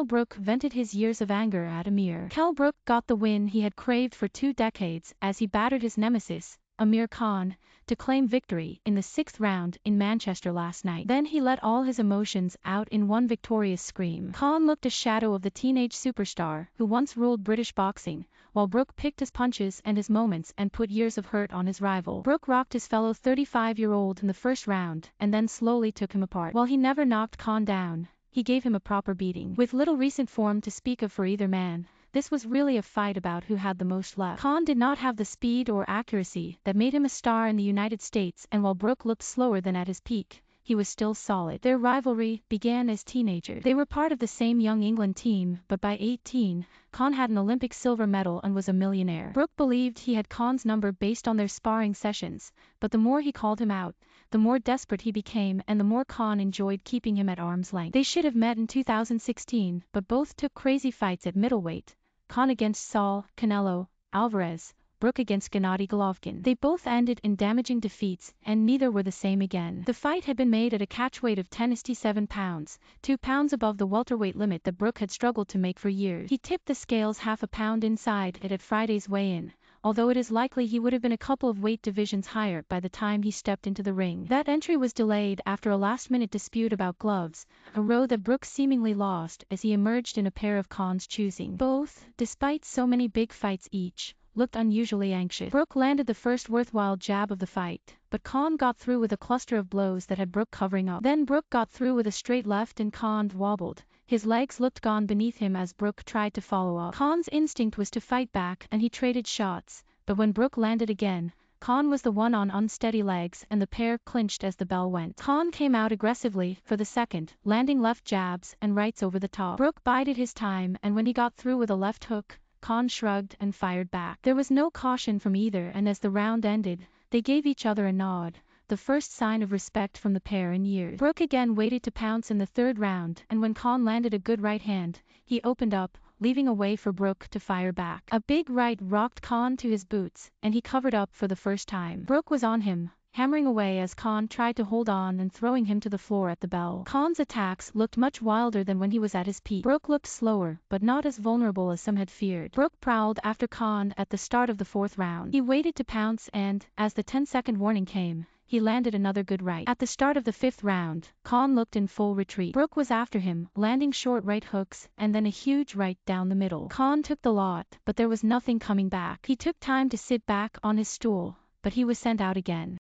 Brook vented his years of anger at Amir. Brook got the win he had craved for 2 decades as he battered his nemesis, Amir Khan, to claim victory in the 6th round in Manchester last night. Then he let all his emotions out in one victorious scream. Khan looked a shadow of the teenage superstar who once ruled British boxing, while Brook picked his punches and his moments and put years of hurt on his rival. Brook rocked his fellow 35-year-old in the first round and then slowly took him apart. While he never knocked Khan down, he gave him a proper beating. With little recent form to speak of for either man, this was really a fight about who had the most left. Khan did not have the speed or accuracy that made him a star in the United States, and while Brook looked slower than at his peak, he was still solid. Their rivalry began as teenagers. They were part of the same young England team, but by 18, Khan had an Olympic silver medal and was a millionaire. Brook believed he had Khan's number based on their sparring sessions, but the more he called him out, the more desperate he became and the more Khan enjoyed keeping him at arm's length. They should have met in 2016, but both took crazy fights at middleweight, Khan against Saul, Canelo, Alvarez, Brook against Gennady Golovkin. They both ended in damaging defeats, and neither were the same again. The fight had been made at a catchweight of 10.7 pounds, 2 pounds above the welterweight limit that Brook had struggled to make for years. He tipped the scales half a pound inside it at Friday's weigh-in, although it is likely he would have been a couple of weight divisions higher by the time he stepped into the ring. That entry was delayed after a last-minute dispute about gloves, a row that Brook seemingly lost as he emerged in a pair of Khan's choosing. Both, despite so many big fights each, looked unusually anxious. Brook landed the first worthwhile jab of the fight, but Khan got through with a cluster of blows that had Brook covering up. Then Brook got through with a straight left and Khan wobbled. His legs looked gone beneath him as Brook tried to follow up. Khan's instinct was to fight back and he traded shots, but when Brook landed again, Khan was the one on unsteady legs and the pair clinched as the bell went. Khan came out aggressively for the second, landing left jabs and rights over the top. Brook bided his time, and when he got through with a left hook, Khan shrugged and fired back. There was no caution from either, and as the round ended, they gave each other a nod, the first sign of respect from the pair in years. Brook again waited to pounce in the 3rd round, and when Khan landed a good right hand, he opened up, leaving a way for Brook to fire back. A big right rocked Khan to his boots, and he covered up for the first time. Brook was on him, hammering away as Khan tried to hold on and throwing him to the floor at the bell. Khan's attacks looked much wilder than when he was at his peak. Brook looked slower, but not as vulnerable as some had feared. Brook prowled after Khan at the start of the 4th round. He waited to pounce and, as the 10-second warning came, he landed another good right. At the start of the 5th round, Khan looked in full retreat. Brook was after him, landing short right hooks and then a huge right down the middle. Khan took the lot, but there was nothing coming back. He took time to sit back on his stool, but he was sent out again.